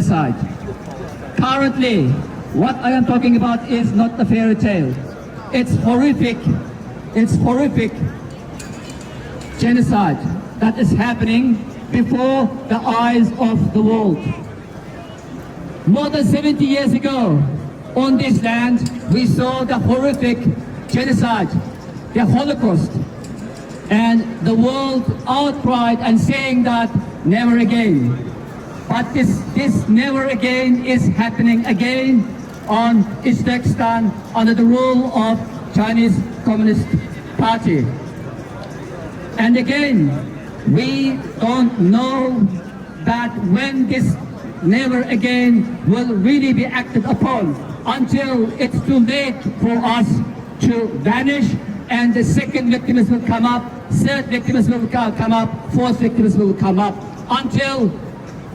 Genocide. Currently, what I am talking about is not a fairy tale. It's horrific genocide that is happening before the eyes of the world. More than 70 years ago, on this land, we saw the horrific genocide, the Holocaust, and the world outcried and saying that never again. But this never again is happening again on Uzbekistan under the rule of Chinese Communist Party. And again, we don't know that when this never again will really be acted upon until it's too late for us to vanish, and the second victims will come up, third victims will come up, fourth victims will come up, until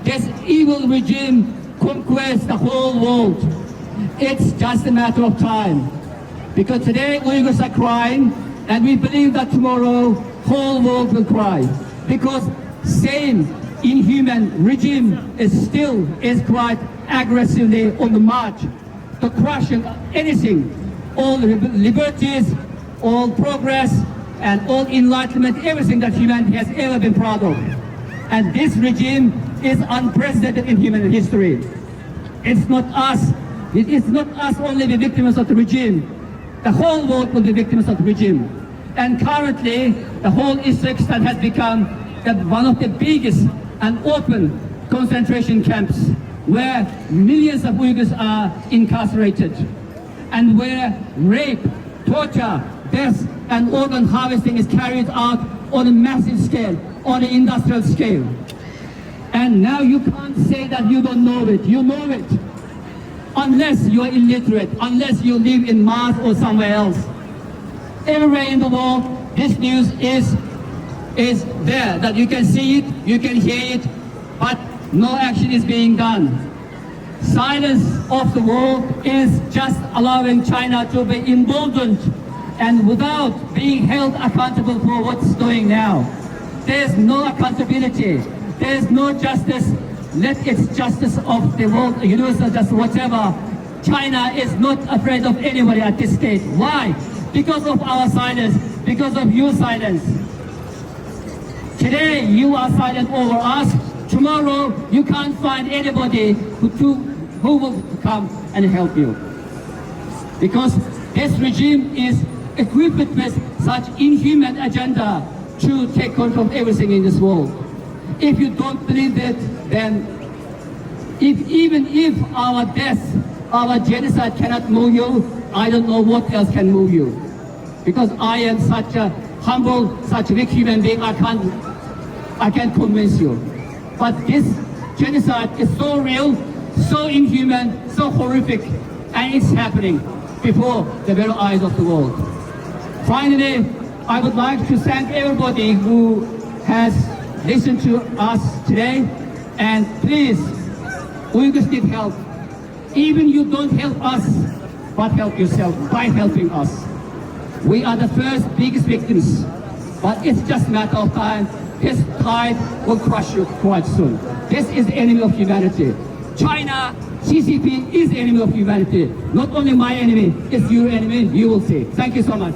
this evil regime conquers the whole world. It's just a matter of time. Because today Uyghurs are crying, and we believe that tomorrow whole world will cry. Because same inhuman regime is quite aggressively on the march to crush anything, all liberties, all progress, and all enlightenment, everything that humanity has ever been proud of. And this regime is unprecedented in human history. It's not us. It is not us only the victims of the regime. The whole world will be victims of the regime. And currently, the whole Uzbekistan has become one of the biggest and open concentration camps where millions of Uyghurs are incarcerated and where rape, torture, death, and organ harvesting is carried out on a massive scale, on an industrial scale. And now you can't say that you don't know it. You know it. Unless you are illiterate, unless you live in Mars or somewhere else. Everywhere in the world, this news is there, that you can see it, you can hear it, but no action is being done. Silence of the world is just allowing China to be emboldened and without being held accountable for what's doing now. There's no accountability, there's no justice. Let its justice of the world, universal justice, whatever. China is not afraid of anybody at this stage. Why? Because of our silence, because of your silence. Today you are silent over us. Tomorrow you can't find anybody who will come and help you. Because this regime is equipped with such inhuman agenda to take control of everything in this world. If you don't believe it, then even if our death, our genocide cannot move you, I don't know what else can move you. Because I am such a humble, such a weak human being, I can't convince you. But this genocide is so real, so inhuman, so horrific, and it's happening before the very eyes of the world. Finally, I would like to thank everybody who has listened to us today, and please, Uyghurs need help. Even you don't help us, but help yourself by helping us. We are the first biggest victims, but it's just a matter of time. This tide will crush you quite soon. This is the enemy of humanity. China, CCP is the enemy of humanity. Not only my enemy, it's your enemy. You will see. Thank you so much.